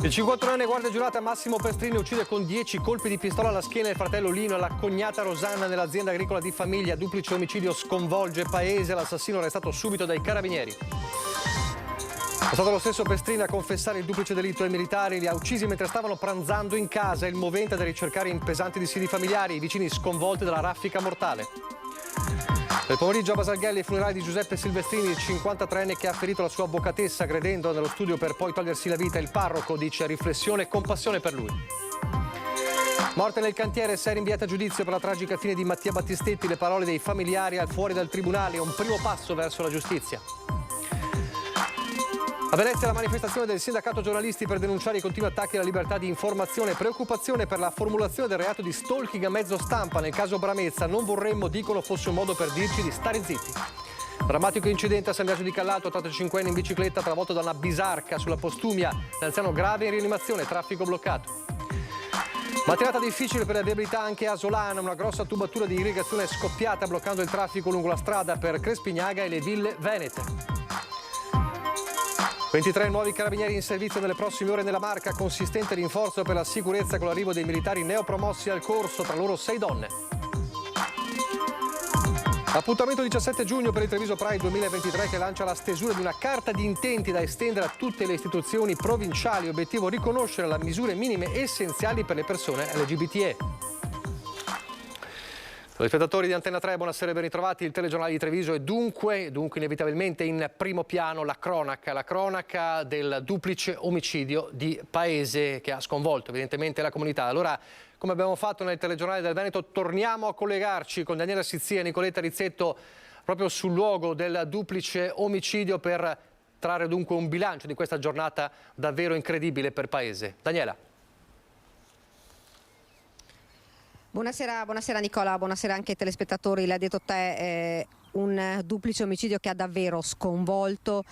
Il 51enne guardia giurata Massimo Pestrini uccide con 10 colpi di pistola alla schiena il fratello Lino e la cognata Rosanna nell'azienda agricola di famiglia. Duplice omicidio sconvolge paese, l'assassino arrestato subito dai carabinieri. È stato lo stesso Pestrini a confessare il duplice delitto ai militari, li ha uccisi mentre stavano pranzando in casa. Il movente da ricercare in pesanti dissidi familiari, i vicini sconvolti dalla raffica mortale. Nel pomeriggio a Basalghelli i funerali di Giuseppe Silvestrini, il 53enne che ha ferito la sua avvocatessa aggredendo nello studio per poi togliersi la vita. Il parroco dice riflessione e compassione per lui. Morte nel cantiere, 6 rinviati a giudizio per la tragica fine di Mattia Battistetti. Le parole dei familiari al fuori dal tribunale, un primo passo verso la giustizia. A Venezia la manifestazione del sindacato giornalisti per denunciare i continui attacchi alla libertà di informazione, preoccupazione per la formulazione del reato di stalking a mezzo stampa nel caso Bramezza. Non vorremmo, dicono, fosse un modo per dirci di stare zitti. Drammatico incidente a San Biagio di Callalto, 35enne in bicicletta travolto da una bisarca sulla Postumia, l'anziano grave in rianimazione, traffico bloccato. Mattinata difficile per la viabilità anche a Solana, una grossa tubatura di irrigazione è scoppiata bloccando il traffico lungo la strada per Crespignaga e le ville venete. 23 nuovi carabinieri in servizio nelle prossime ore nella Marca, consistente rinforzo per la sicurezza con l'arrivo dei militari neopromossi al corso, tra loro 6 donne. Appuntamento 17 giugno per il Treviso Pride 2023 che lancia la stesura di una carta di intenti da estendere a tutte le istituzioni provinciali. Obiettivo riconoscere le misure minime essenziali per le persone LGBTE. Telespettatori di Antenna 3, buonasera e ben ritrovati. Il telegiornale di Treviso è dunque inevitabilmente in primo piano la cronaca del duplice omicidio di paese che ha sconvolto evidentemente la comunità. Allora, come abbiamo fatto nel telegiornale del Veneto, torniamo a collegarci con Daniela Sizzia e Nicoletta Rizzetto proprio sul luogo del duplice omicidio per trarre dunque un bilancio di questa giornata davvero incredibile per paese. Daniela. Buonasera Nicola, buonasera anche ai telespettatori. L'ha detto te, un duplice omicidio che ha davvero sconvolto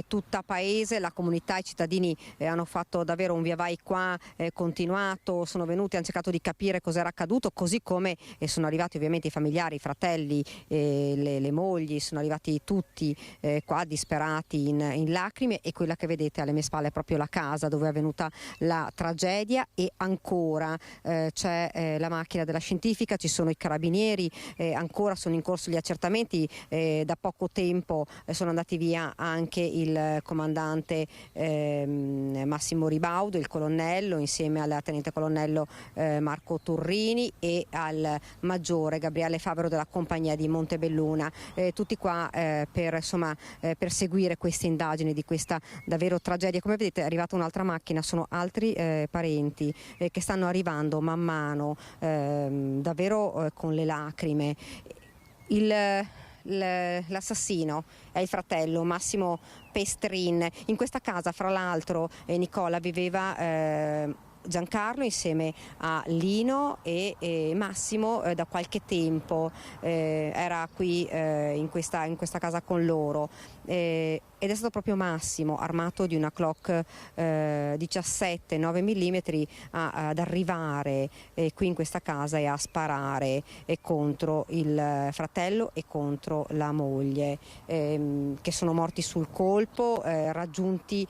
tutta paese. La comunità, i cittadini hanno fatto davvero un via vai qua continuato, sono venuti, hanno cercato di capire cos'era accaduto, così come sono arrivati ovviamente i familiari, i fratelli, le mogli, sono arrivati tutti qua disperati in lacrime, e quella che vedete alle mie spalle è proprio la casa dove è avvenuta la tragedia. E ancora c'è la macchina della scientifica, ci sono i carabinieri, ancora sono in corso gli accertamenti. Da poco tempo sono andati via anche il comandante Massimo Ribaudo, il colonnello, insieme al tenente colonnello Marco Turrini e al maggiore Gabriele Favero della compagnia di Montebelluna, tutti qua per seguire queste indagini di questa davvero tragedia. Come vedete è arrivata un'altra macchina, sono altri parenti che stanno arrivando man mano, davvero con le lacrime. L'assassino è il fratello Massimo Pestrin. In questa casa, fra l'altro, Nicola, viveva Giancarlo insieme a Lino e Massimo da qualche tempo era qui in questa casa con loro, ed è stato proprio Massimo, armato di una Glock 17 9 mm ad arrivare qui in questa casa e a sparare contro il fratello e contro la moglie, che sono morti sul colpo, raggiunti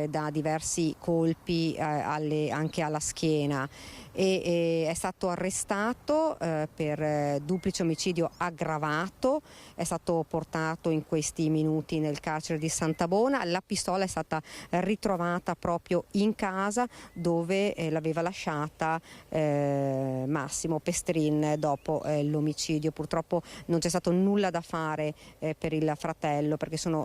da diversi colpi anche alla schiena, e è stato arrestato per duplice omicidio aggravato, è stato portato in questi minuti nel carcere di Santabona. La pistola è stata ritrovata proprio in casa dove l'aveva lasciata Massimo Pestrin dopo l'omicidio. Purtroppo non c'è stato nulla da fare per il fratello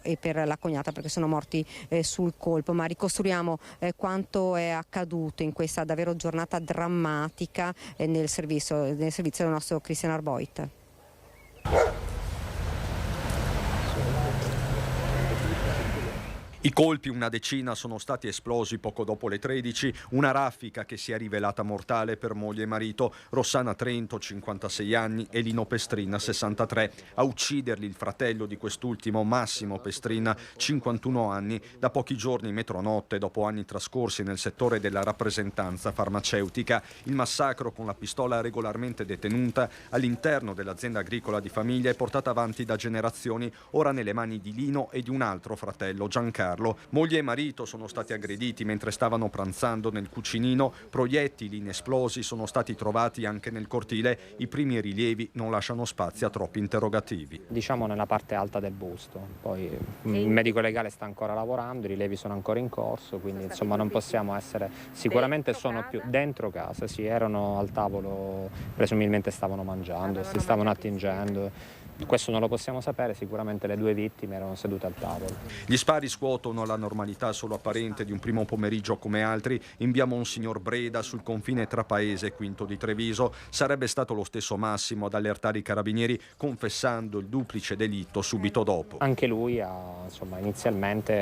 e per la cognata, perché sono morti sul colpo, ma ricostruiamo quanto è accaduto in questa davvero giornata drammatica nel servizio del nostro Christian Arboit. I colpi, una decina, sono stati esplosi poco dopo le 13, una raffica che si è rivelata mortale per moglie e marito, Rossana Trento, 56 anni, e Lino Pestrin, 63. A ucciderli il fratello di quest'ultimo, Massimo Pestrin, 51 anni, da pochi giorni metronotte, dopo anni trascorsi nel settore della rappresentanza farmaceutica. Il massacro, con la pistola regolarmente detenuta all'interno dell'azienda agricola di famiglia, è portata avanti da generazioni, ora nelle mani di Lino e di un altro fratello, Giancarlo, Giancarlo. Moglie e marito sono stati aggrediti mentre stavano pranzando nel cucinino, proiettili inesplosi sono stati trovati anche nel cortile. I primi rilievi non lasciano spazio a troppi interrogativi. Diciamo nella parte alta del busto, poi il medico legale sta ancora lavorando, i rilievi sono ancora in corso, quindi insomma non possiamo essere, sicuramente sono più dentro casa, sì, erano al tavolo, presumibilmente stavano mangiando, si stavano attingendo. Questo non lo possiamo sapere, sicuramente le due vittime erano sedute al tavolo. Gli spari scuotono la normalità solo apparente di un primo pomeriggio come altri in via Monsignor Breda, sul confine tra Paese e Quinto di Treviso. Sarebbe stato lo stesso Massimo ad allertare i carabinieri, confessando il duplice delitto subito dopo. Anche lui inizialmente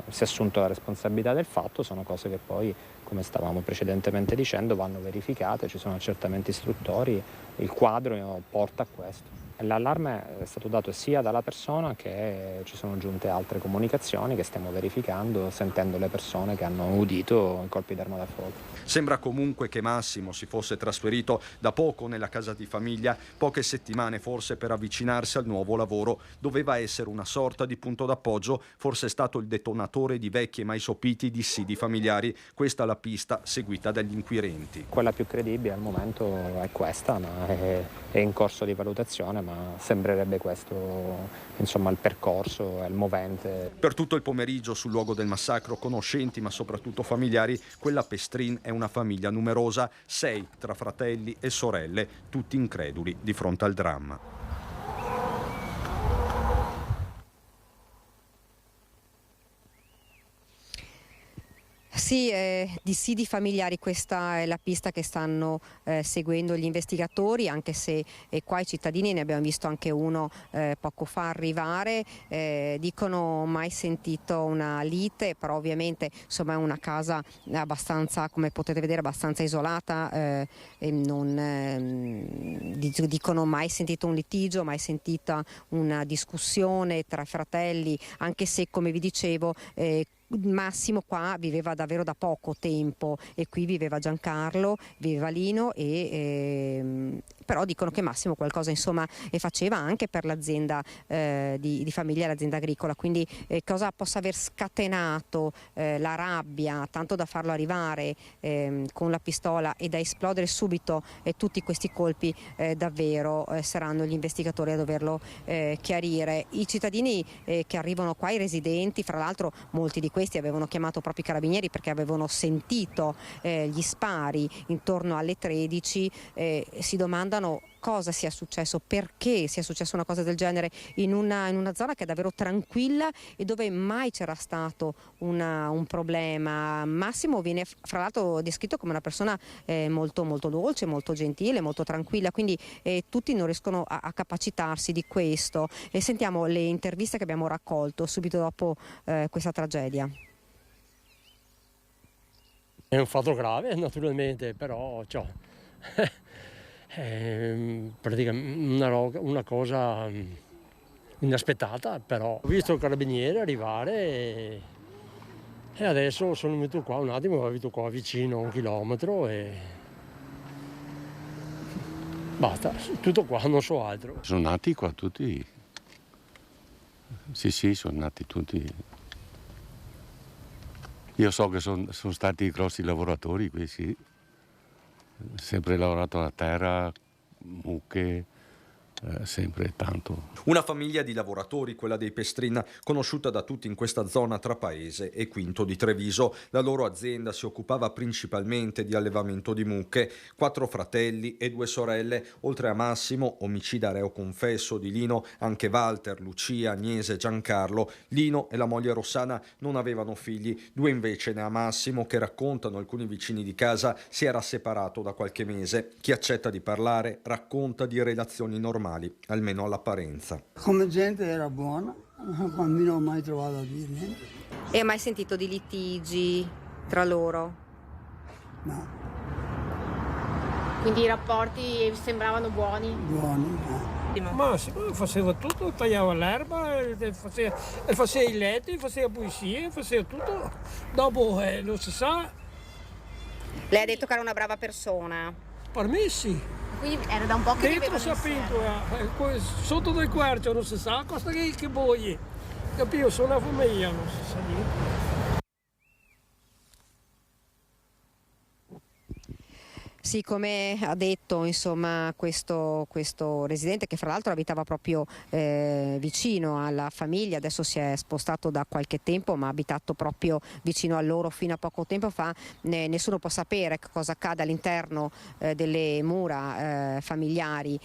si è assunto la responsabilità del fatto, sono cose che poi, come stavamo precedentemente dicendo, vanno verificate, ci sono accertamenti istruttori, il quadro porta a questo. L'allarme è stato dato sia dalla persona che ci sono giunte altre comunicazioni che stiamo verificando, sentendo le persone che hanno udito i colpi d'arma da fuoco. Sembra comunque che Massimo si fosse trasferito da poco nella casa di famiglia, poche settimane forse per avvicinarsi al nuovo lavoro. Doveva essere una sorta di punto d'appoggio, forse è stato il detonatore di vecchi e mai sopiti dissidi familiari. Questa è la pista seguita dagli inquirenti. Quella più credibile al momento è questa, ma è in corso di valutazione, ma sembrerebbe questo il percorso, è il movente. Per tutto il pomeriggio sul luogo del massacro conoscenti ma soprattutto familiari, quella Pestrin è una famiglia numerosa, 6 tra fratelli e sorelle, tutti increduli di fronte al dramma. Sì, dissidi familiari, questa è la pista che stanno seguendo gli investigatori, anche se qua i cittadini, ne abbiamo visto anche uno poco fa arrivare, dicono mai sentito una lite, però ovviamente insomma è una casa abbastanza, come potete vedere, abbastanza isolata, dicono mai sentito un litigio, mai sentita una discussione tra fratelli, anche se, come vi dicevo, Massimo qua viveva davvero da poco tempo e qui viveva Giancarlo, viveva Lino però dicono che Massimo qualcosa faceva anche per l'azienda di famiglia, l'azienda agricola, quindi cosa possa aver scatenato la rabbia tanto da farlo arrivare con la pistola e da esplodere subito tutti questi colpi, davvero saranno gli investigatori a doverlo chiarire. I cittadini che arrivano qua, i residenti, fra l'altro molti di questi avevano chiamato proprio i carabinieri perché avevano sentito gli spari intorno alle 13, si domandano cosa sia successo, perché sia successa una cosa del genere in una zona che è davvero tranquilla e dove mai c'era stato un problema. Massimo viene fra l'altro descritto come una persona molto, molto dolce, molto gentile, molto tranquilla, quindi tutti non riescono a capacitarsi di questo. E sentiamo le interviste che abbiamo raccolto subito dopo questa tragedia. È un fatto grave naturalmente, però praticamente una cosa inaspettata, però ho visto il carabiniere arrivare e adesso sono venuto qua un attimo, ho venuto qua vicino a 1 chilometro e basta, tutto qua, non so altro. Sono nati qua tutti, sì, sono nati tutti. Io so che sono stati grossi lavoratori qui, sì. Sempre lavorato alla terra, mucche, sempre tanto. Una famiglia di lavoratori, quella dei Pestrin, conosciuta da tutti in questa zona tra Paese e Quinto di Treviso. La loro azienda si occupava principalmente di allevamento di mucche. 4 fratelli e 2 sorelle, oltre a Massimo, omicida reo confesso di Lino, anche Walter, Lucia, Agnese e Giancarlo. Lino e la moglie Rossana non avevano figli, 2 invece ne ha Massimo, che raccontano alcuni vicini di casa si era separato da qualche mese. Chi accetta di parlare racconta di relazioni normali, almeno all'apparenza. Come gente era buona, quando non ho mai trovato a dire niente. E hai mai sentito di litigi tra loro? No. Quindi i rapporti sembravano buoni? Buoni, Ma faceva tutto, tagliava l'erba, faceva i letti, faceva pulizie, faceva tutto. Dopo non si sa. Lei ha detto che era una brava persona. Per me sì. Quindi era da un po' che Dentro vivevano si è insieme. finto, sotto del quercio non si sa cosa che vuoi. Capito, sono una io, non si sa dire. Sì, come ha detto insomma, questo residente, che fra l'altro abitava proprio vicino alla famiglia, adesso si è spostato da qualche tempo, ma ha abitato proprio vicino a loro fino a poco tempo fa, nessuno può sapere cosa accade all'interno delle mura familiari.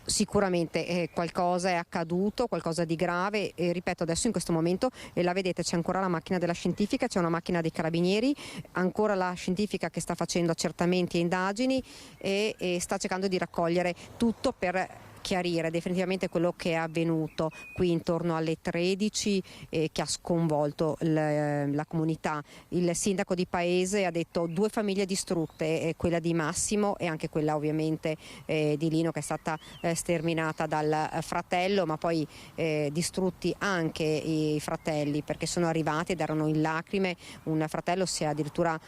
Sicuramente qualcosa è accaduto, qualcosa di grave, e ripeto, adesso in questo momento la vedete, c'è ancora la macchina della scientifica, c'è una macchina dei carabinieri, ancora la scientifica che sta facendo accertamenti e indagini e sta cercando di raccogliere tutto per chiarire definitivamente quello che è avvenuto qui intorno alle 13 che ha sconvolto la comunità. Il sindaco di paese ha detto 2 famiglie distrutte, quella di Massimo e anche quella ovviamente di Lino, che è stata sterminata dal fratello, ma poi distrutti anche i fratelli, perché sono arrivati ed erano in lacrime. Un fratello si è addirittura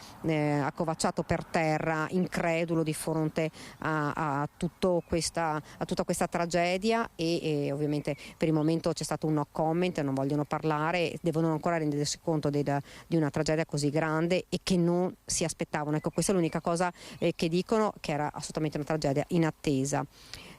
accovacciato per terra, incredulo di fronte a tutta questa tragedia e ovviamente per il momento c'è stato un no comment, non vogliono parlare, devono ancora rendersi conto di una tragedia così grande e che non si aspettavano. Ecco, questa è l'unica cosa che dicono, che era assolutamente una tragedia inattesa.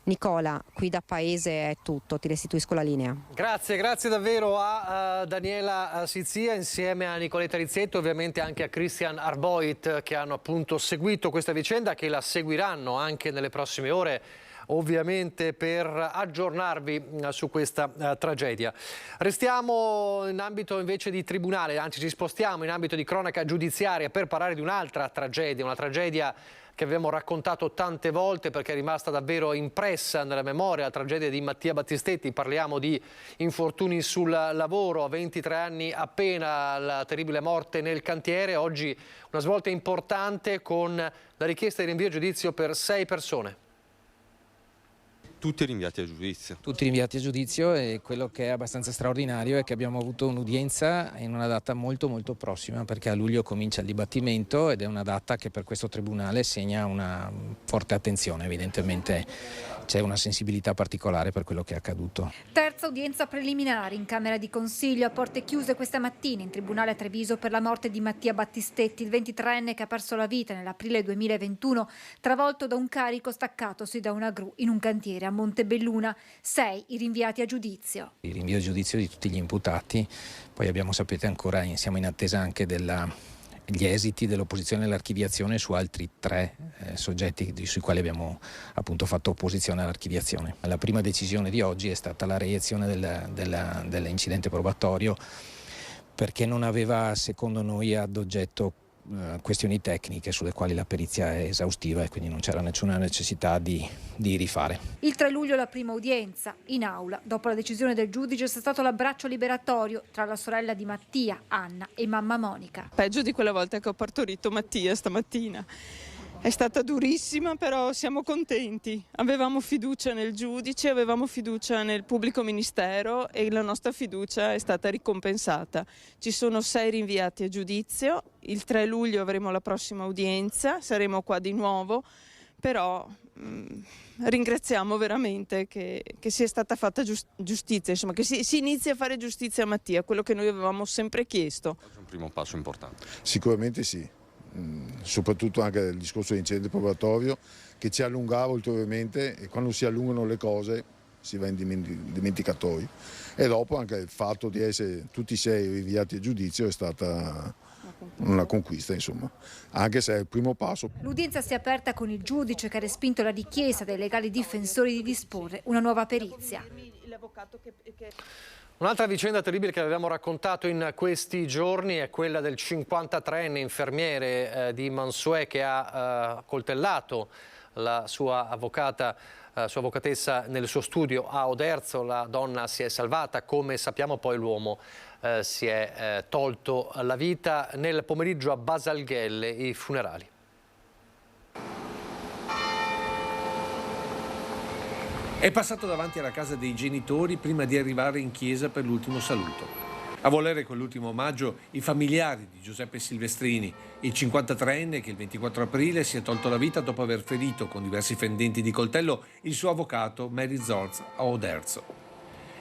Nicola, qui da paese è tutto, ti restituisco la linea. Grazie davvero a Daniela Sizia insieme a Nicoletta Rizzetto, ovviamente anche a Christian Arboit, che hanno appunto seguito questa vicenda, che la seguiranno anche nelle prossime ore, ovviamente, per aggiornarvi su questa tragedia. Restiamo in ambito invece di tribunale, anzi ci spostiamo in ambito di cronaca giudiziaria per parlare di un'altra tragedia, una tragedia che abbiamo raccontato tante volte perché è rimasta davvero impressa nella memoria, la tragedia di Mattia Battistetti. Parliamo di infortuni sul lavoro, a 23 anni appena la terribile morte nel cantiere. Oggi una svolta importante con la richiesta di rinvio a giudizio per 6 persone. Tutti rinviati a giudizio. Tutti rinviati a giudizio, e quello che è abbastanza straordinario è che abbiamo avuto un'udienza in una data molto prossima, perché a luglio comincia il dibattimento ed è una data che per questo tribunale segna una forte attenzione. Evidentemente c'è una sensibilità particolare per quello che è accaduto. Terza udienza preliminare in Camera di Consiglio a porte chiuse questa mattina in tribunale a Treviso per la morte di Mattia Battistetti, il 23enne che ha perso la vita nell'aprile 2021 travolto da un carico staccatosi da una gru in un cantiere a Montebelluna. 6 i rinviati a giudizio. Il rinvio a giudizio di tutti gli imputati, poi sapete ancora, siamo in attesa anche gli esiti dell'opposizione all'archiviazione su altri 3 soggetti sui quali abbiamo appunto fatto opposizione all'archiviazione. La prima decisione di oggi è stata la reiezione dell'incidente probatorio, perché non aveva, secondo noi, ad oggetto questioni tecniche sulle quali la perizia è esaustiva e quindi non c'era nessuna necessità di rifare. Il 3 luglio la prima udienza in aula. Dopo la decisione del giudice c'è stato l'abbraccio liberatorio tra la sorella di Mattia, Anna, e mamma Monica. Peggio di quella volta che ho partorito Mattia stamattina. È stata durissima, però siamo contenti. Avevamo fiducia nel giudice, avevamo fiducia nel pubblico ministero e la nostra fiducia è stata ricompensata. Ci sono 6 rinviati a giudizio, il 3 luglio avremo la prossima udienza, saremo qua di nuovo, però ringraziamo veramente che sia stata fatta giustizia, insomma, che si inizi a fare giustizia a Mattia, quello che noi avevamo sempre chiesto. È un primo passo importante. Sicuramente sì. Soprattutto anche il discorso dell'incidente probatorio che ci allungava ulteriormente, e quando si allungano le cose si va in dimenticatoio, e dopo anche il fatto di essere tutti 6 rinviati a giudizio è stata una conquista, insomma, anche se è il primo passo. L'udienza si è aperta con il giudice che ha respinto la richiesta dei legali difensori di disporre una nuova perizia. Un'altra vicenda terribile che avevamo raccontato in questi giorni è quella del 53enne infermiere di Mansuè che ha coltellato la sua avvocatessa nel suo studio a Oderzo. La donna si è salvata, come sappiamo poi l'uomo si è tolto la vita. Nel pomeriggio a Basalghelle i funerali. È passato davanti alla casa dei genitori prima di arrivare in chiesa per l'ultimo saluto. A volere quell'ultimo omaggio i familiari di Giuseppe Silvestrini, il 53enne che il 24 aprile si è tolto la vita dopo aver ferito con diversi fendenti di coltello il suo avvocato Mary Zorz a Oderzo.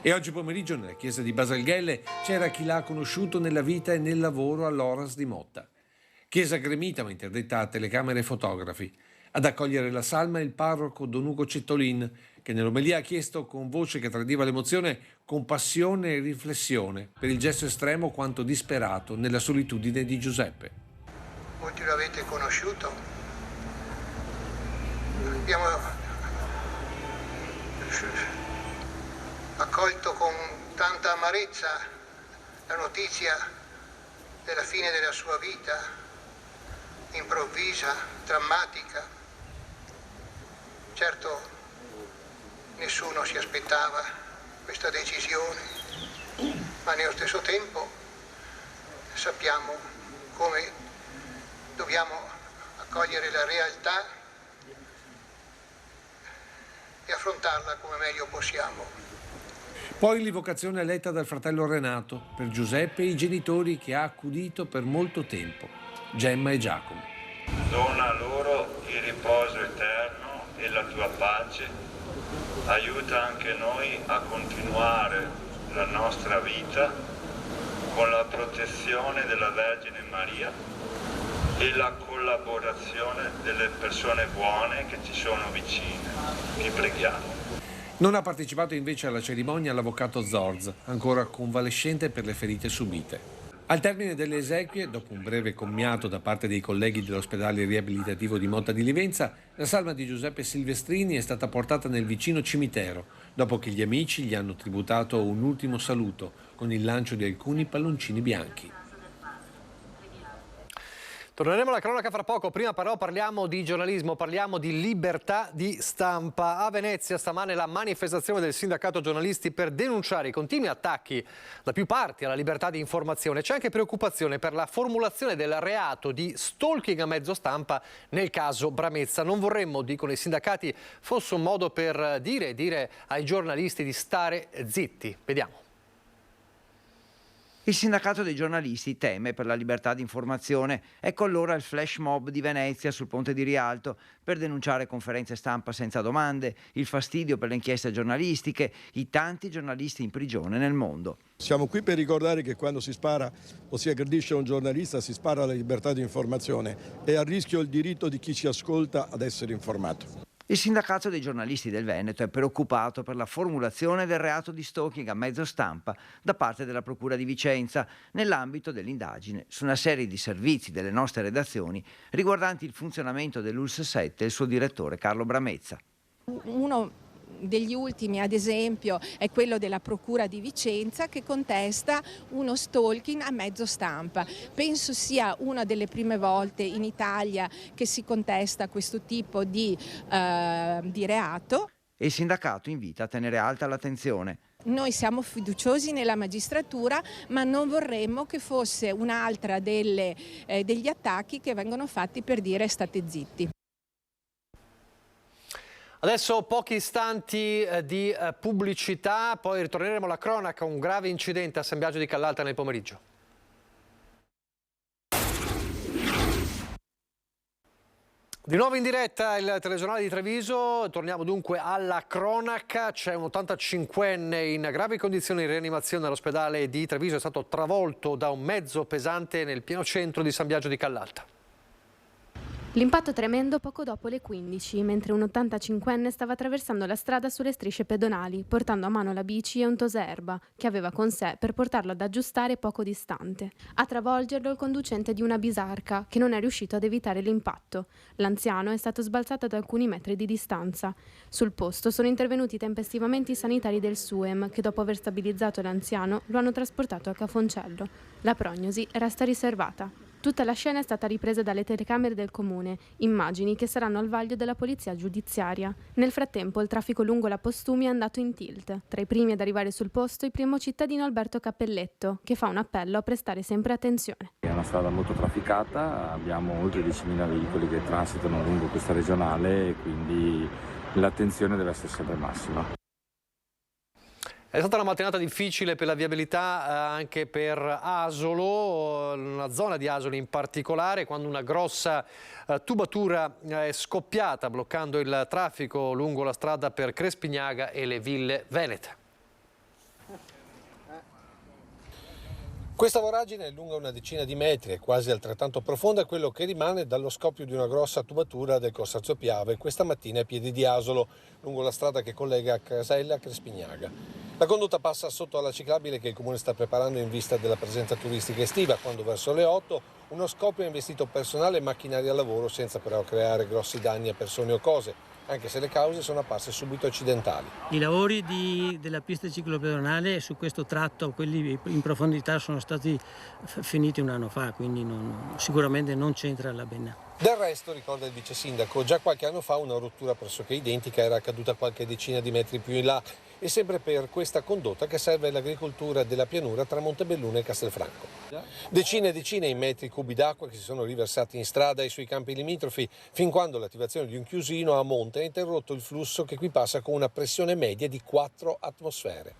E oggi pomeriggio nella chiesa di Baselghelle c'era chi l'ha conosciuto nella vita e nel lavoro all'Oras di Motta. Chiesa gremita ma interdetta a telecamere e fotografi. Ad accogliere la salma il parroco Don Ugo Cettolin, che nell'omelia ha chiesto con voce che tradiva l'emozione compassione e riflessione per il gesto estremo quanto disperato nella solitudine di Giuseppe. Molti lo avete conosciuto. Abbiamo accolto con tanta amarezza la notizia della fine della sua vita, improvvisa, drammatica. Certo, nessuno si aspettava questa decisione, ma nello stesso tempo sappiamo come dobbiamo accogliere la realtà e affrontarla come meglio possiamo. Poi l'invocazione letta dal fratello Renato per Giuseppe e i genitori che ha accudito per molto tempo, Gemma e Giacomo. Dona loro il riposo eterno e la tua pace, aiuta anche noi a continuare la nostra vita con la protezione della Vergine Maria e la collaborazione delle persone buone che ci sono vicine. Ti preghiamo. Non ha partecipato invece alla cerimonia l'avvocato Zorz, ancora convalescente per le ferite subite. Al termine delle esequie, dopo un breve commiato da parte dei colleghi dell'ospedale riabilitativo di Motta di Livenza, la salma di Giuseppe Silvestrini è stata portata nel vicino cimitero, dopo che gli amici gli hanno tributato un ultimo saluto con il lancio di alcuni palloncini bianchi. Torneremo alla cronaca fra poco, prima però parliamo di giornalismo, parliamo di libertà di stampa. A Venezia stamane la manifestazione del sindacato giornalisti per denunciare i continui attacchi da più parti alla libertà di informazione. C'è anche preoccupazione per la formulazione del reato di stalking a mezzo stampa nel caso Bramezza. Non vorremmo, dicono i sindacati, fosse un modo per dire ai giornalisti di stare zitti. Vediamo. Il sindacato dei giornalisti teme per la libertà di informazione. Ecco allora il flash mob di Venezia sul ponte di Rialto per denunciare conferenze stampa senza domande, il fastidio per le inchieste giornalistiche, i tanti giornalisti in prigione nel mondo. Siamo qui per ricordare che quando si spara o si aggredisce un giornalista si spara alla libertà di informazione e a rischio il diritto di chi ci ascolta ad essere informato. Il sindacato dei giornalisti del Veneto è preoccupato per la formulazione del reato di stalking a mezzo stampa da parte della Procura di Vicenza nell'ambito dell'indagine su una serie di servizi delle nostre redazioni riguardanti il funzionamento dell'ULSS 7 e il suo direttore Carlo Bramezza. Uno degli ultimi, ad esempio, è quello della Procura di Vicenza che contesta uno stalking a mezzo stampa. Penso sia una delle prime volte in Italia che si contesta questo tipo di reato. E il sindacato invita a tenere alta l'attenzione. Noi siamo fiduciosi nella magistratura, ma non vorremmo che fosse un'altra degli attacchi che vengono fatti per dire state zitti. Adesso pochi istanti di pubblicità, poi ritorneremo alla cronaca, un grave incidente a San Biagio di Callalta nel pomeriggio. Di nuovo in diretta il telegiornale di Treviso, torniamo dunque alla cronaca. C'è un 85enne in gravi condizioni di rianimazione all'ospedale di Treviso, è stato travolto da un mezzo pesante nel pieno centro di San Biagio di Callalta. L'impatto tremendo poco dopo le 15, mentre un 85enne stava attraversando la strada sulle strisce pedonali, portando a mano la bici e un tosaerba che aveva con sé per portarlo ad aggiustare poco distante. A travolgerlo il conducente di una bisarca, che non è riuscito ad evitare l'impatto. L'anziano è stato sbalzato ad alcuni metri di distanza. Sul posto sono intervenuti tempestivamente i sanitari del SUEM, che dopo aver stabilizzato l'anziano lo hanno trasportato a Cafoncello. La prognosi resta riservata. Tutta la scena è stata ripresa dalle telecamere del comune, immagini che saranno al vaglio della polizia giudiziaria. Nel frattempo il traffico lungo la Postumi è andato in tilt. Tra i primi ad arrivare sul posto il primo cittadino Alberto Cappelletto, che fa un appello a prestare sempre attenzione. È una strada molto trafficata, abbiamo oltre 10.000 veicoli che transitano lungo questa regionale e quindi l'attenzione deve essere sempre massima. È stata una mattinata difficile per la viabilità anche per Asolo, una zona di Asolo in particolare, quando una grossa tubatura è scoppiata bloccando il traffico lungo la strada per Crespignaga e le Ville Venete. Questa voragine è lunga una decina di metri e quasi altrettanto profonda quello che rimane dallo scoppio di una grossa tubatura del Consorzio Piave questa mattina ai piedi di Asolo, lungo la strada che collega Casella a Crespignaga. La condotta passa sotto alla ciclabile che il Comune sta preparando in vista della presenza turistica estiva, quando verso le 8 uno scoppio ha investito personale e macchinari a lavoro senza però creare grossi danni a persone o cose, anche se le cause sono apparse subito accidentali. I lavori della pista ciclopedonale su questo tratto, quelli in profondità, sono stati finiti un anno fa, quindi sicuramente non c'entra la Benna. Del resto, ricorda il vice sindaco, già qualche anno fa una rottura pressoché identica era accaduta qualche decina di metri più in là e sempre per questa condotta che serve l'agricoltura della pianura tra Montebelluna e Castelfranco. Decine e decine di metri cubi d'acqua che si sono riversati in strada e sui campi limitrofi, fin quando l'attivazione di un chiusino a monte ha interrotto il flusso che qui passa con una pressione media di 4 atmosfere.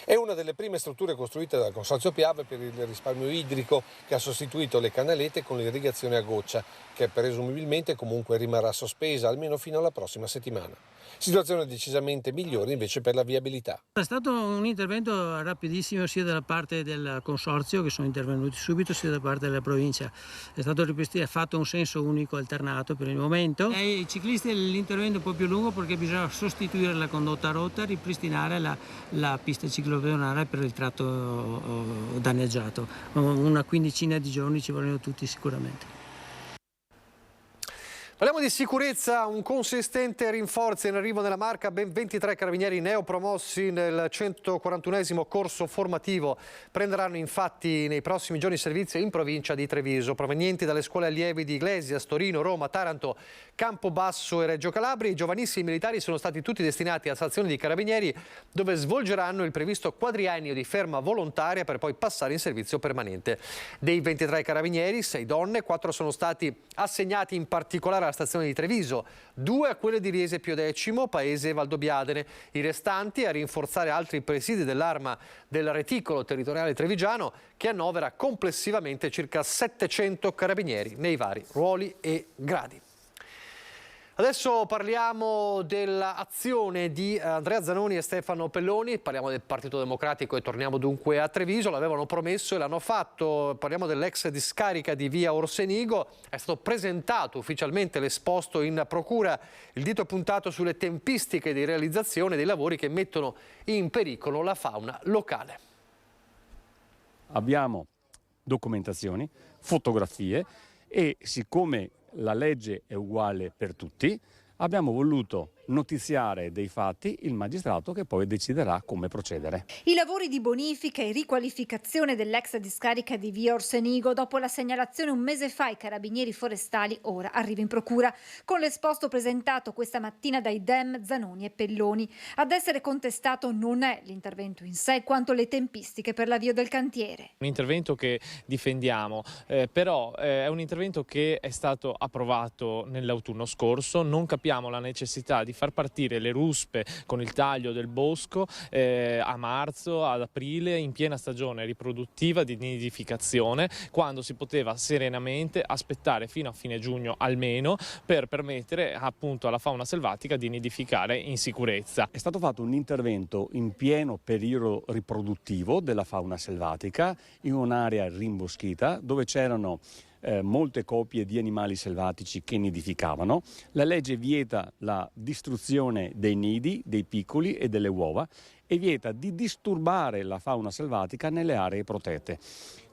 È una delle prime strutture costruite dal Consorzio Piave per il risparmio idrico che ha sostituito le canalette con l'irrigazione a goccia, che presumibilmente comunque rimarrà sospesa almeno fino alla prossima settimana. Situazione decisamente migliore invece per la viabilità. È stato un intervento rapidissimo sia dalla parte del Consorzio, che sono intervenuti subito, sia da parte della provincia. È stato fatto un senso unico alternato per il momento. Ai ciclisti l'intervento è un po' più lungo perché bisogna sostituire la condotta rotta, ripristinare la pista ciclopedonale per il tratto danneggiato. Una quindicina di giorni ci vogliono tutti sicuramente. Parliamo di sicurezza, un consistente rinforzo in arrivo nella Marca, ben 23 carabinieri neopromossi nel 141esimo corso formativo prenderanno infatti nei prossimi giorni servizio in provincia di Treviso, provenienti dalle scuole allievi di Iglesias, Torino, Roma, Taranto, Campobasso e Reggio Calabria. I giovanissimi militari sono stati tutti destinati a stazioni di carabinieri dove svolgeranno il previsto quadriennio di ferma volontaria per poi passare in servizio permanente. Dei 23 carabinieri, 6 donne, 4 sono stati assegnati in particolare alla stazione di Treviso, 2 a quelle di Riese Pio X, paese Valdobbiadene, i restanti a rinforzare altri presidi dell'Arma del Reticolo Territoriale Trevigiano, che annovera complessivamente circa 700 carabinieri nei vari ruoli e gradi. Adesso parliamo dell'azione di Andrea Zanoni e Stefano Pelloni, parliamo del Partito Democratico e torniamo dunque a Treviso, l'avevano promesso e l'hanno fatto, parliamo dell'ex discarica di via Orsenigo, è stato presentato ufficialmente l'esposto in procura, il dito è puntato sulle tempistiche di realizzazione dei lavori che mettono in pericolo la fauna locale. Abbiamo documentazioni, fotografie e siccome la legge è uguale per tutti, abbiamo voluto notiziare dei fatti il magistrato che poi deciderà come procedere. I lavori di bonifica e riqualificazione dell'ex discarica di via Orsenigo, dopo la segnalazione un mese fa ai carabinieri forestali, ora arriva in procura, con l'esposto presentato questa mattina dai Dem, Zanoni e Pelloni. Ad essere contestato non è l'intervento in sé, quanto le tempistiche per l'avvio del cantiere. Un intervento che difendiamo, però è un intervento che è stato approvato nell'autunno scorso, non capiamo la necessità di far partire le ruspe con il taglio del bosco a marzo, ad aprile, in piena stagione riproduttiva di nidificazione, quando si poteva serenamente aspettare fino a fine giugno almeno per permettere appunto alla fauna selvatica di nidificare in sicurezza. È stato fatto un intervento in pieno periodo riproduttivo della fauna selvatica in un'area rimboschita dove c'erano molte coppie di animali selvatici che nidificavano. La legge vieta la distruzione dei nidi, dei piccoli e delle uova e vieta di disturbare la fauna selvatica nelle aree protette.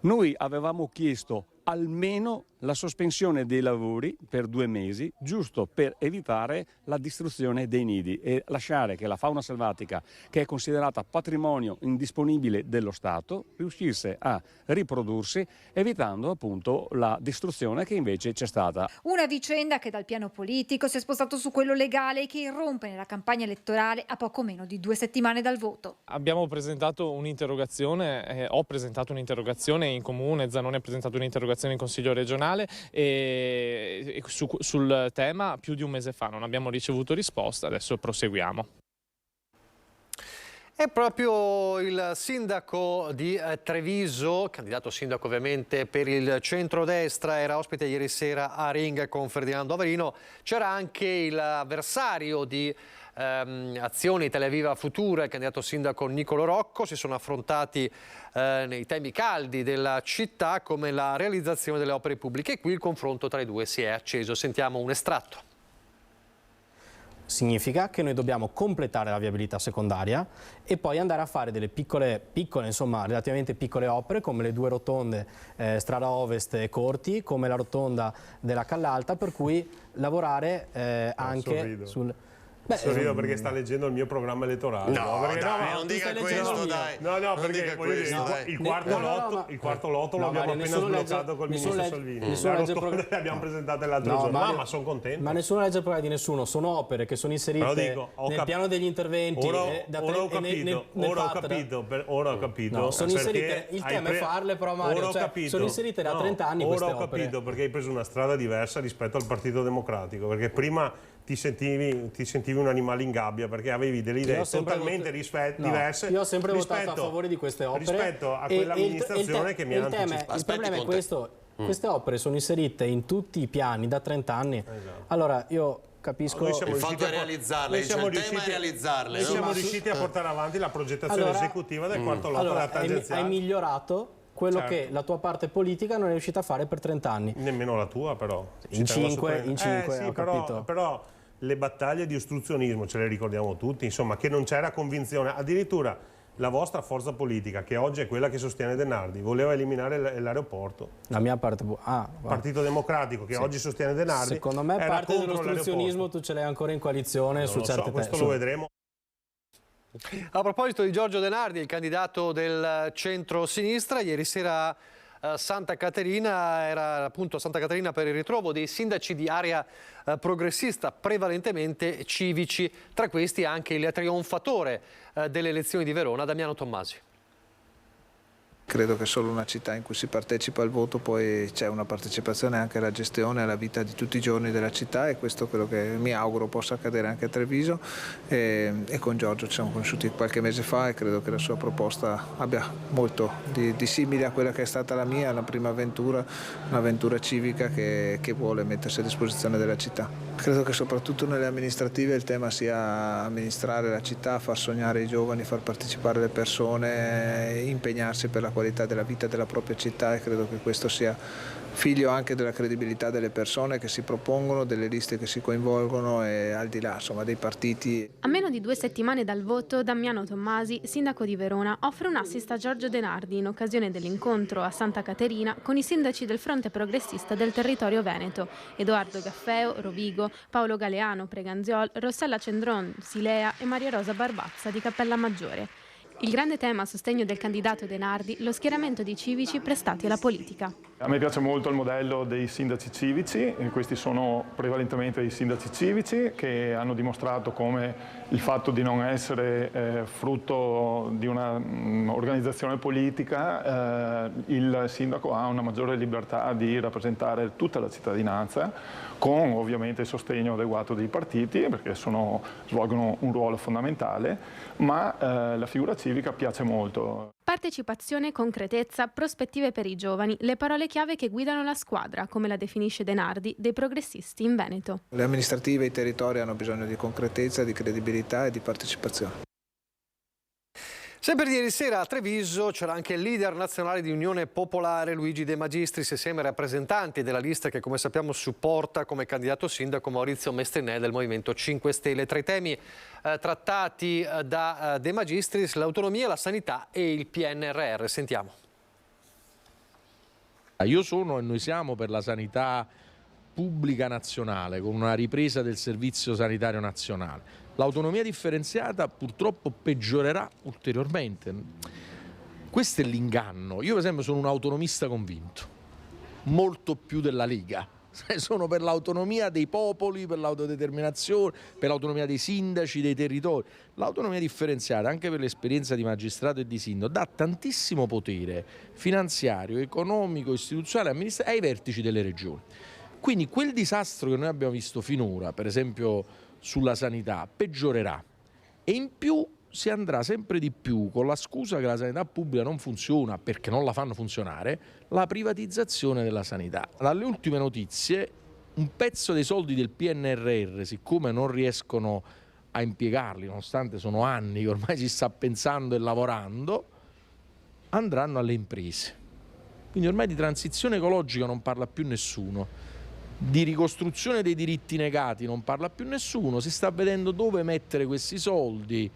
Noi avevamo chiesto almeno la sospensione dei lavori per 2 mesi, giusto per evitare la distruzione dei nidi e lasciare che la fauna selvatica, che è considerata patrimonio indisponibile dello Stato, riuscisse a riprodursi, evitando appunto la distruzione che invece c'è stata. Una vicenda che dal piano politico si è spostato su quello legale e che irrompe nella campagna elettorale a poco meno di 2 settimane dal voto. Abbiamo presentato un'interrogazione, ho presentato un'interrogazione in comune, Zanoni ha presentato un'interrogazione in Consiglio regionale e sul tema più di un mese fa non abbiamo ricevuto risposta, adesso proseguiamo. È proprio il sindaco di Treviso, candidato sindaco ovviamente per il centrodestra, era ospite ieri sera a Ring con Ferdinando Averino. C'era anche il avversario di Azione Italia Viva Futura, il candidato sindaco Niccolò Rocco. Si sono affrontati nei temi caldi della città come la realizzazione delle opere pubbliche, e qui il confronto tra i due si è acceso. Sentiamo un estratto. Significa che noi dobbiamo completare la viabilità secondaria e poi andare a fare delle piccole, insomma relativamente piccole opere, come le 2 rotonde strada Ovest e Corti, come la rotonda della Callalta, per cui lavorare anche sul... Sorrido perché sta leggendo il mio programma elettorale. Non dica questo, dai. No, perché voglio dire, il quarto lotto lo abbiamo appena sbloccato col ministro Salvini. La rotonda le abbiamo presentate l'altro giorno. Ma sono contento. Ma nessuno legge il programma di nessuno, sono opere che sono inserite nel piano degli interventi. Ora ho capito. Sono inserite, il tema è farle, però Mario, sono inserite da 30 anni queste opere. Ora ho capito perché hai preso una strada diversa rispetto al Partito Democratico, perché prima ti sentivi un animale in gabbia perché avevi delle idee totalmente diverse. Io ho sempre votato a favore di queste opere rispetto a quell'amministrazione che mi ha anticipato. Il problema è questo: queste opere sono inserite in tutti i piani da 30 anni. Allora io capisco. Il fatto è realizzarle, il tema è realizzarle. Noi siamo riusciti a portare avanti la progettazione esecutiva del quarto lotto della tangenziale. Hai migliorato quello che la tua parte politica non è riuscita a fare per 30 anni. Nemmeno la tua, però. In 5, ho capito. Però le battaglie di ostruzionismo ce le ricordiamo tutti, insomma, che non c'era convinzione. Addirittura la vostra forza politica, che oggi è quella che sostiene De Nardi, voleva eliminare l'aeroporto. La mia parte... Partito Democratico, che oggi sostiene De Nardi. Secondo me parte dell'ostruzionismo tu ce l'hai ancora in coalizione su certe questo lo vedremo. A proposito di Giorgio De Nardi, il candidato del centro-sinistra, ieri sera Santa Caterina era appunto Santa Caterina per il ritrovo dei sindaci di area progressista, prevalentemente civici, tra questi anche il trionfatore delle elezioni di Verona, Damiano Tommasi. Credo che solo una città in cui si partecipa al voto poi c'è una partecipazione anche alla gestione, alla vita di tutti i giorni della città, e questo è quello che mi auguro possa accadere anche a Treviso, e con Giorgio ci siamo conosciuti qualche mese fa e credo che la sua proposta abbia molto di simile a quella che è stata la mia, la prima avventura, un'avventura civica che vuole mettersi a disposizione della città. Credo che soprattutto nelle amministrative il tema sia amministrare la città, far sognare i giovani, far partecipare le persone, impegnarsi per la qualità della vita della propria città, e credo che questo sia figlio anche della credibilità delle persone che si propongono, delle liste che si coinvolgono e al di là insomma dei partiti. A meno di 2 settimane dal voto, Damiano Tommasi, sindaco di Verona, offre un assist a Giorgio De Nardi in occasione dell'incontro a Santa Caterina con i sindaci del fronte progressista del territorio veneto: Edoardo Gaffeo, Rovigo, Paolo Galeano, Preganziol, Rossella Cendron, Silea e Maria Rosa Barbazza di Cappellamaggiore. Il grande tema a sostegno del candidato De Nardi, lo schieramento di civici prestati alla politica. A me piace molto il modello dei sindaci civici, e questi sono prevalentemente i sindaci civici che hanno dimostrato come il fatto di non essere frutto di un'organizzazione politica, il sindaco ha una maggiore libertà di rappresentare tutta la cittadinanza, con ovviamente il sostegno adeguato dei partiti, perché svolgono un ruolo fondamentale, ma la figura civica piace molto. Partecipazione, concretezza, prospettive per i giovani, le parole chiave che guidano la squadra, come la definisce De Nardi, dei progressisti in Veneto. Le amministrative e i territori hanno bisogno di concretezza, di credibilità e di partecipazione. Sempre ieri sera a Treviso c'era anche il leader nazionale di Unione Popolare Luigi De Magistris, assieme ai rappresentanti della lista che, come sappiamo, supporta come candidato sindaco Maurizio Mestrinè del Movimento 5 Stelle. Tra i temi trattati da De Magistris, l'autonomia, la sanità e il PNRR. Sentiamo. Io sono e noi siamo per la sanità pubblica nazionale, con una ripresa del servizio sanitario nazionale. L'autonomia differenziata purtroppo peggiorerà ulteriormente. Questo è l'inganno. Io per esempio sono un autonomista convinto, molto più della Lega. Sono per l'autonomia dei popoli, per l'autodeterminazione, per l'autonomia dei sindaci, dei territori. L'autonomia differenziata, anche per l'esperienza di magistrato e di sindaco, dà tantissimo potere finanziario, economico, istituzionale, amministrativo ai vertici delle regioni. Quindi quel disastro che noi abbiamo visto finora, per esempio sulla sanità, peggiorerà, e in più si andrà sempre di più, con la scusa che la sanità pubblica non funziona perché non la fanno funzionare, la privatizzazione della sanità. Dalle ultime notizie, un pezzo dei soldi del PNRR, siccome non riescono a impiegarli, nonostante sono anni che ormai si sta pensando e lavorando, andranno alle imprese. Quindi ormai di transizione ecologica non parla più nessuno, di ricostruzione dei diritti negati non parla più nessuno, si sta vedendo dove mettere questi soldi,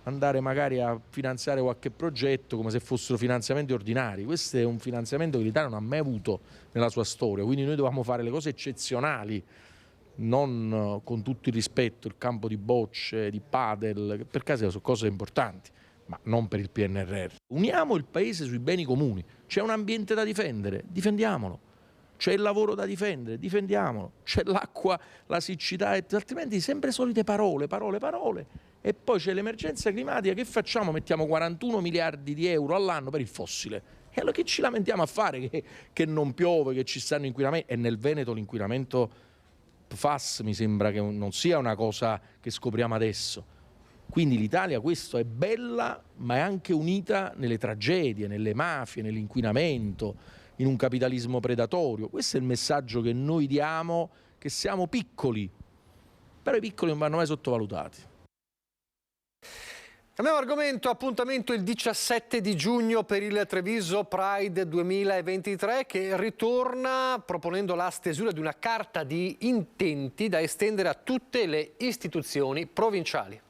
andare magari a finanziare qualche progetto come se fossero finanziamenti ordinari. Questo è un finanziamento che l'Italia non ha mai avuto nella sua storia, quindi noi dovevamo fare le cose eccezionali, non con tutto il rispetto, il campo di bocce, di padel, che per caso sono cose importanti, ma non per il PNRR. Uniamo il paese sui beni comuni, c'è un ambiente da difendere, difendiamolo. C'è il lavoro da difendere, difendiamolo. C'è l'acqua, la siccità, altrimenti sempre solite parole. E poi c'è l'emergenza climatica, che facciamo? Mettiamo 41 miliardi di euro all'anno per il fossile. E allora che ci lamentiamo a fare? Che non piove, che ci stanno inquinamenti. E nel Veneto l'inquinamento PFAS mi sembra che non sia una cosa che scopriamo adesso. Quindi l'Italia, questo, è bella, ma è anche unita nelle tragedie, nelle mafie, nell'inquinamento, in un capitalismo predatorio. Questo è il messaggio che noi diamo, che siamo piccoli, però i piccoli non vanno mai sottovalutati. Cambiamo argomento, appuntamento il 17 di giugno per il Treviso Pride 2023, che ritorna proponendo la stesura di una carta di intenti da estendere a tutte le istituzioni provinciali.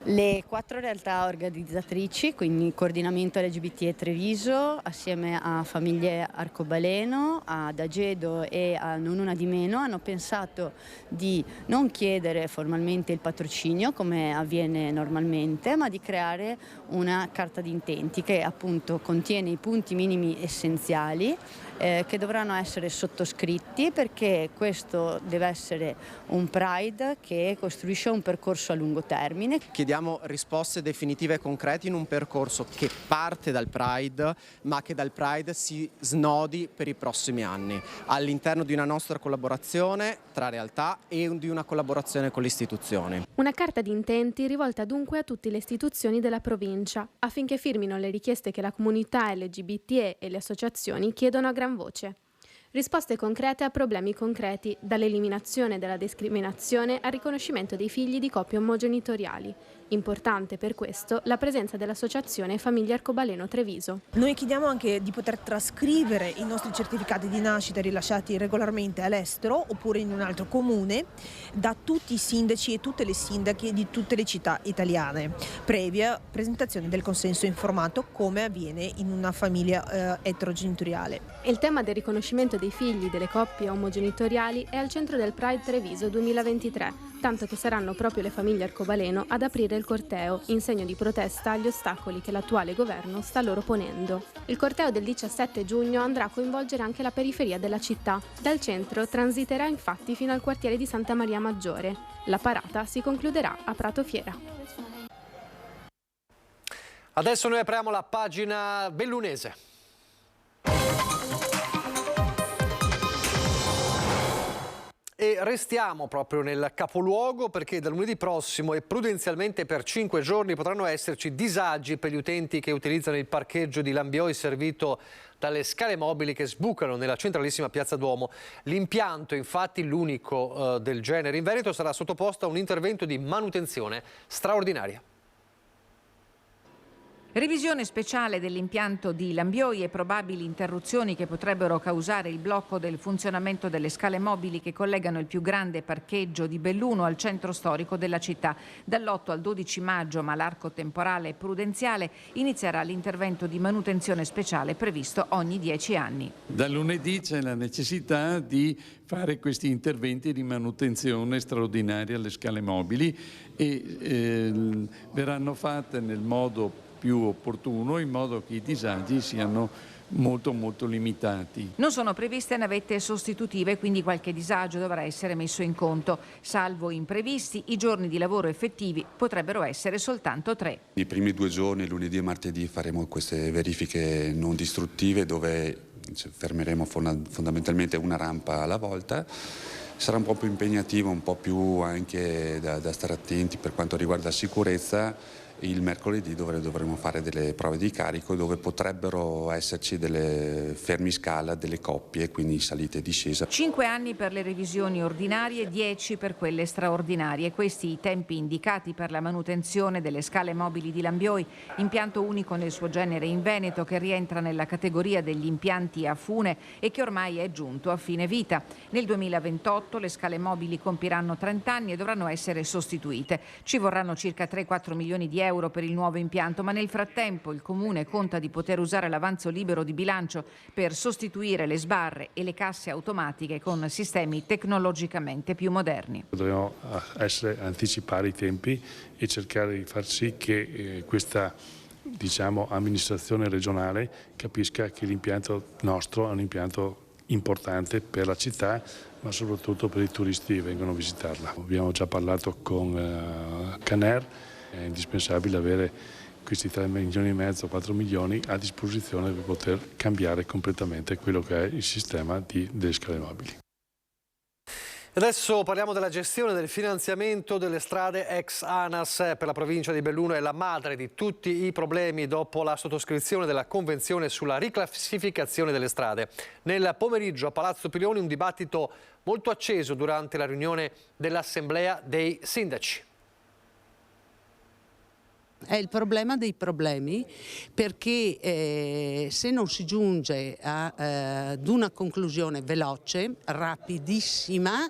Le 4 realtà organizzatrici, quindi Coordinamento LGBT Treviso, assieme a Famiglie Arcobaleno, ad Agedo e a Non Una di Meno, hanno pensato di non chiedere formalmente il patrocinio come avviene normalmente, ma di creare una carta di intenti che appunto contiene i punti minimi essenziali che dovranno essere sottoscritti, perché questo deve essere un Pride che costruisce un percorso a lungo termine. Chiediamo risposte definitive e concrete in un percorso che parte dal Pride, ma che dal Pride si snodi per i prossimi anni, all'interno di una nostra collaborazione tra realtà e di una collaborazione con le istituzioni. Una carta di intenti rivolta dunque a tutte le istituzioni della provincia, affinché firmino le richieste che la comunità LGBTE e le associazioni chiedono a gran voce. Risposte concrete a problemi concreti, dall'eliminazione della discriminazione al riconoscimento dei figli di coppie omogenitoriali. Importante per questo la presenza dell'associazione Famiglie Arcobaleno Treviso. Noi chiediamo anche di poter trascrivere i nostri certificati di nascita rilasciati regolarmente all'estero oppure in un altro comune da tutti i sindaci e tutte le sindache di tutte le città italiane, previa presentazione del consenso informato come avviene in una famiglia eterogenitoriale. Il tema del riconoscimento dei figli delle coppie omogenitoriali è al centro del Pride Treviso 2023, tanto che saranno proprio le famiglie Arcobaleno ad aprire il corteo in segno di protesta agli ostacoli che l'attuale governo sta loro ponendo. Il corteo del 17 giugno andrà a coinvolgere anche la periferia della città. Dal centro transiterà infatti fino al quartiere di Santa Maria Maggiore. La parata si concluderà a Prato Fiera. Adesso noi apriamo la pagina bellunese. E restiamo proprio nel capoluogo, perché dal lunedì prossimo e prudenzialmente per 5 giorni potranno esserci disagi per gli utenti che utilizzano il parcheggio di Lambioi servito dalle scale mobili che sbucano nella centralissima Piazza Duomo. L'impianto, infatti l'unico del genere in Veneto, sarà sottoposto a un intervento di manutenzione straordinaria. Revisione speciale dell'impianto di Lambioi e probabili interruzioni che potrebbero causare il blocco del funzionamento delle scale mobili che collegano il più grande parcheggio di Belluno al centro storico della città. Dall'8 al 12 maggio, ma l'arco temporale prudenziale, inizierà l'intervento di manutenzione speciale previsto ogni 10 anni. Da lunedì c'è la necessità di fare questi interventi di manutenzione straordinaria alle scale mobili e verranno fatte nel modo più opportuno, in modo che i disagi siano molto limitati. Non sono previste navette sostitutive, quindi qualche disagio dovrà essere messo in conto. Salvo imprevisti, i giorni di lavoro effettivi potrebbero essere soltanto 3. I primi 2 giorni, lunedì e martedì, faremo queste verifiche non distruttive dove fermeremo fondamentalmente una rampa alla volta. Sarà un po' più impegnativo, un po' più anche da stare attenti per quanto riguarda la sicurezza. Il mercoledì dovremo fare delle prove di carico dove potrebbero esserci delle fermiscala, delle coppie, quindi salita e discesa. 5 anni per le revisioni ordinarie, 10 per quelle straordinarie. Questi i tempi indicati per la manutenzione delle scale mobili di Lambioi, impianto unico nel suo genere in Veneto che rientra nella categoria degli impianti a fune e che ormai è giunto a fine vita. Nel 2028 le scale mobili compiranno 30 anni e dovranno essere sostituite. Ci vorranno circa 3-4 milioni di euro per il nuovo impianto, ma nel frattempo il Comune conta di poter usare l'avanzo libero di bilancio per sostituire le sbarre e le casse automatiche con sistemi tecnologicamente più moderni. Dobbiamo anticipare i tempi e cercare di far sì che questa amministrazione regionale capisca che l'impianto nostro è un impianto importante per la città, ma soprattutto per i turisti che vengono a visitarla. Abbiamo già parlato con Caner. È indispensabile avere questi 3,5 milioni, 4 milioni a disposizione per poter cambiare completamente quello che è il sistema delle scale mobili. Adesso parliamo della gestione del finanziamento delle strade ex ANAS per la provincia di Belluno. È la madre di tutti i problemi dopo la sottoscrizione della convenzione sulla riclassificazione delle strade. Nel pomeriggio a Palazzo Piloni un dibattito molto acceso durante la riunione dell'Assemblea dei Sindaci. È il problema dei problemi, perché se non si giunge ad una conclusione veloce, rapidissima,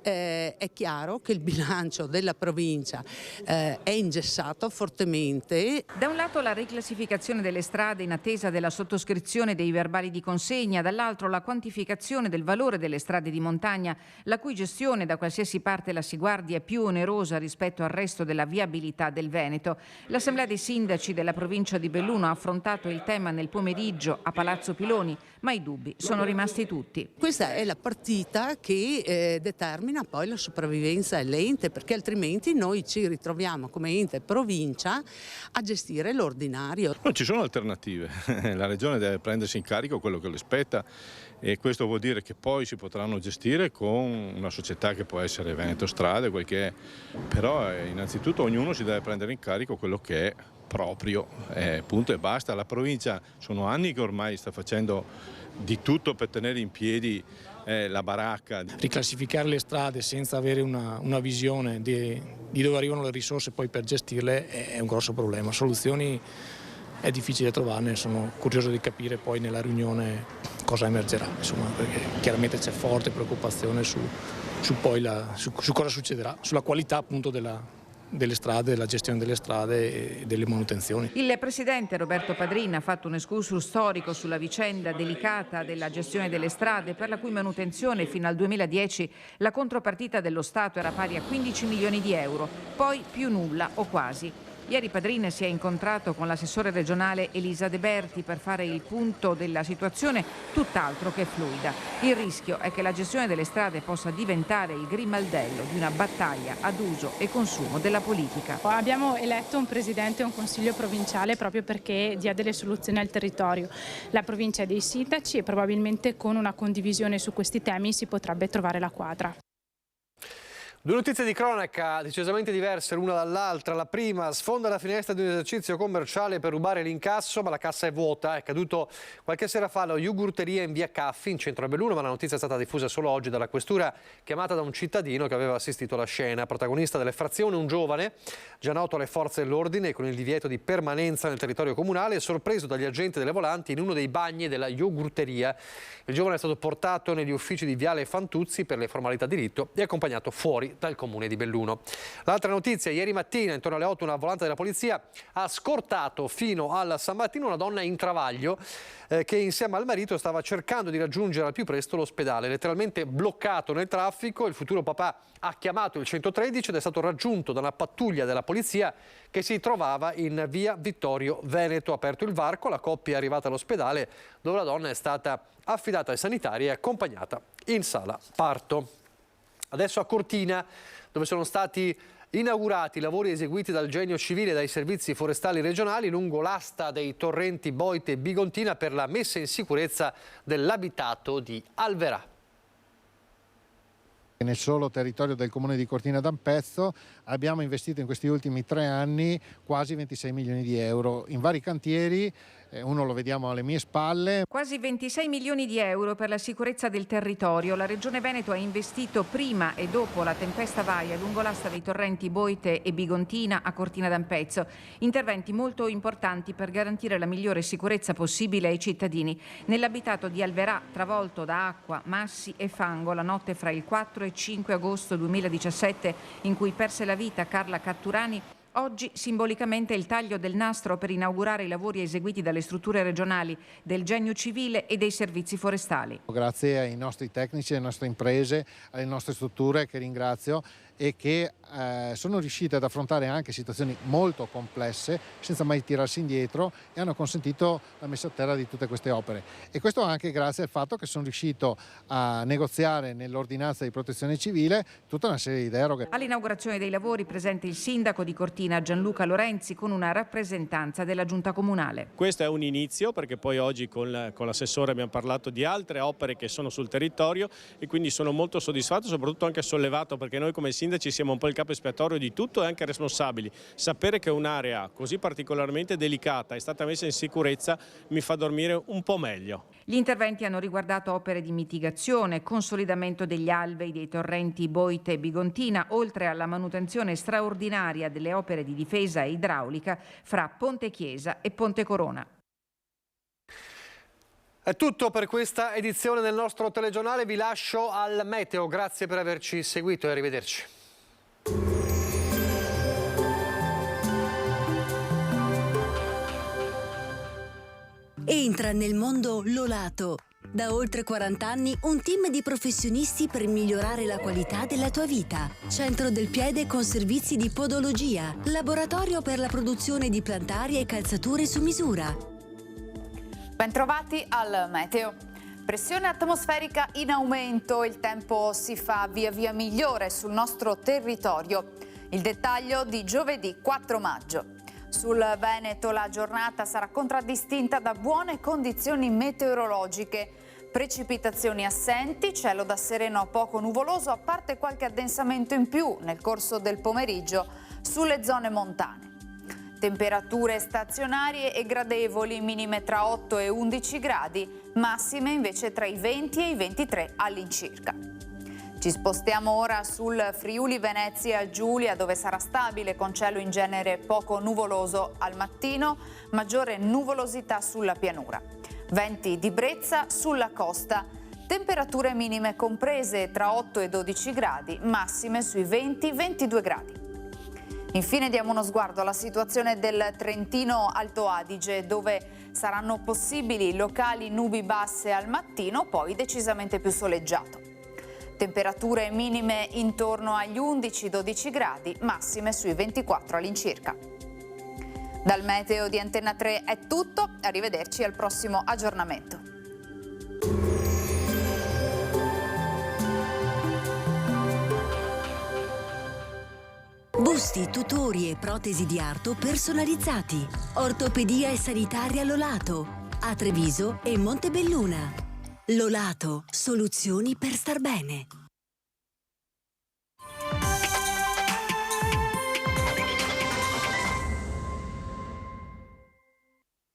è chiaro che il bilancio della provincia è ingessato fortemente. Da un lato la riclassificazione delle strade in attesa della sottoscrizione dei verbali di consegna, dall'altro la quantificazione del valore delle strade di montagna, la cui gestione da qualsiasi parte la si guardi è più onerosa rispetto al resto della viabilità del Veneto. L'Assemblea dei Sindaci della provincia di Belluno ha affrontato il tema nel pomeriggio a Palazzo Piloni, ma i dubbi sono rimasti tutti. Questa è la partita che determina poi la sopravvivenza dell'ente, perché altrimenti noi ci ritroviamo come ente provincia a gestire l'ordinario. Non ci sono alternative, la Regione deve prendersi in carico quello che le spetta e questo vuol dire che poi si potranno gestire con una società che può essere Veneto Strade, quel che è, però innanzitutto ognuno si deve prendere in carico quello che è proprio, punto e basta. La provincia sono anni che ormai sta facendo di tutto per tenere in piedi la baracca. Riclassificare le strade senza avere una visione di dove arrivano le risorse poi per gestirle è un grosso problema. Soluzioni è difficile trovarne, sono curioso di capire poi nella riunione cosa emergerà, insomma, perché chiaramente c'è forte preoccupazione su cosa succederà, sulla qualità appunto delle strade, della gestione delle strade e delle manutenzioni. Il presidente Roberto Padrin ha fatto un excursus storico sulla vicenda delicata della gestione delle strade, per la cui manutenzione fino al 2010 la contropartita dello Stato era pari a 15 milioni di euro, poi più nulla o quasi. Ieri Padrin si è incontrato con l'assessore regionale Elisa De Berti per fare il punto della situazione tutt'altro che fluida. Il rischio è che la gestione delle strade possa diventare il grimaldello di una battaglia ad uso e consumo della politica. Abbiamo eletto un presidente e un consiglio provinciale proprio perché dia delle soluzioni al territorio. La provincia è dei sindaci e probabilmente con una condivisione su questi temi si potrebbe trovare la quadra. Due notizie di cronaca decisamente diverse l'una dall'altra. La prima: sfonda la finestra di un esercizio commerciale per rubare l'incasso, ma la cassa è vuota. È caduto qualche sera fa alla yogurteria in via Caffi, in centro a Belluno, ma la notizia è stata diffusa solo oggi dalla questura, chiamata da un cittadino che aveva assistito alla scena. Protagonista dell'effrazione un giovane, già noto alle forze dell'ordine e con il divieto di permanenza nel territorio comunale, sorpreso dagli agenti delle volanti in uno dei bagni della yogurteria. Il giovane è stato portato negli uffici di Viale Fantuzzi per le formalità di rito e accompagnato fuori dal comune di Belluno. L'altra notizia: ieri mattina intorno alle 8 una volante della polizia ha scortato fino al San Martino una donna in travaglio che insieme al marito stava cercando di raggiungere al più presto l'ospedale. Letteralmente bloccato nel traffico, il futuro papà ha chiamato il 113 ed è stato raggiunto da una pattuglia della polizia che si trovava in via Vittorio Veneto. Ha aperto il varco, la coppia è arrivata all'ospedale dove la donna è stata affidata ai sanitari e accompagnata in sala parto. Adesso a Cortina, dove sono stati inaugurati i lavori eseguiti dal Genio Civile e dai servizi forestali regionali lungo l'asta dei torrenti Boite e Bigontina per la messa in sicurezza dell'abitato di Alverà. Nel solo territorio del comune di Cortina d'Ampezzo abbiamo investito in questi ultimi 3 anni quasi 26 milioni di euro in vari cantieri, uno lo vediamo alle mie spalle. Quasi 26 milioni di euro per la sicurezza del territorio. La Regione Veneto ha investito prima e dopo la tempesta Vaia lungo l'asta dei torrenti Boite e Bigontina a Cortina d'Ampezzo. Interventi molto importanti per garantire la migliore sicurezza possibile ai cittadini. Nell'abitato di Alverà, travolto da acqua, massi e fango la notte fra il 4 e 5 agosto 2017, in cui perse la vita Carla Catturani, oggi simbolicamente il taglio del nastro per inaugurare i lavori eseguiti dalle strutture regionali, del Genio Civile e dei servizi forestali. Grazie ai nostri tecnici, alle nostre imprese, alle nostre strutture che ringrazio e che sono riuscite ad affrontare anche situazioni molto complesse senza mai tirarsi indietro e hanno consentito la messa a terra di tutte queste opere. E questo anche grazie al fatto che sono riuscito a negoziare nell'ordinanza di protezione civile tutta una serie di deroghe. All'inaugurazione dei lavori presente il sindaco di Cortina Gianluca Lorenzi con una rappresentanza della giunta comunale. Questo è un inizio, perché poi oggi con l'assessore abbiamo parlato di altre opere che sono sul territorio e quindi sono molto soddisfatto, soprattutto anche sollevato, perché noi come sindaci siamo un po' il capo espiatorio di tutto e anche responsabili. Sapere che un'area così particolarmente delicata è stata messa in sicurezza mi fa dormire un po' meglio. Gli interventi hanno riguardato opere di mitigazione, consolidamento degli alvei dei torrenti Boite e Bigontina, oltre alla manutenzione straordinaria delle opere di difesa e idraulica fra Ponte Chiesa e Ponte Corona. È tutto per questa edizione del nostro telegiornale, vi lascio al meteo, grazie per averci seguito e arrivederci. Entra nel mondo Lolato. Da oltre 40 anni un team di professionisti per migliorare la qualità della tua vita. Centro del piede con servizi di podologia, laboratorio per la produzione di plantari e calzature su misura. Bentrovati al meteo. Pressione atmosferica in aumento, il tempo si fa via via migliore sul nostro territorio. Il dettaglio di giovedì 4 maggio. Sul Veneto la giornata sarà contraddistinta da buone condizioni meteorologiche. Precipitazioni assenti, cielo da sereno a poco nuvoloso, a parte qualche addensamento in più nel corso del pomeriggio sulle zone montane. Temperature stazionarie e gradevoli, minime tra 8 e 11 gradi, massime invece tra i 20 e i 23 all'incirca. Ci spostiamo ora sul Friuli Venezia Giulia, dove sarà stabile con cielo in genere poco nuvoloso al mattino, maggiore nuvolosità sulla pianura. Venti di brezza sulla costa, temperature minime comprese tra 8 e 12 gradi, massime sui 20-22 gradi. Infine diamo uno sguardo alla situazione del Trentino Alto Adige, dove saranno possibili locali nubi basse al mattino, poi decisamente più soleggiato. Temperature minime intorno agli 11-12 gradi, massime sui 24 all'incirca. Dal meteo di Antenna 3 è tutto, arrivederci al prossimo aggiornamento. Busti, tutori e protesi di arto personalizzati. Ortopedia e sanitaria Lolato. A Treviso e Montebelluna. Lolato, soluzioni per star bene.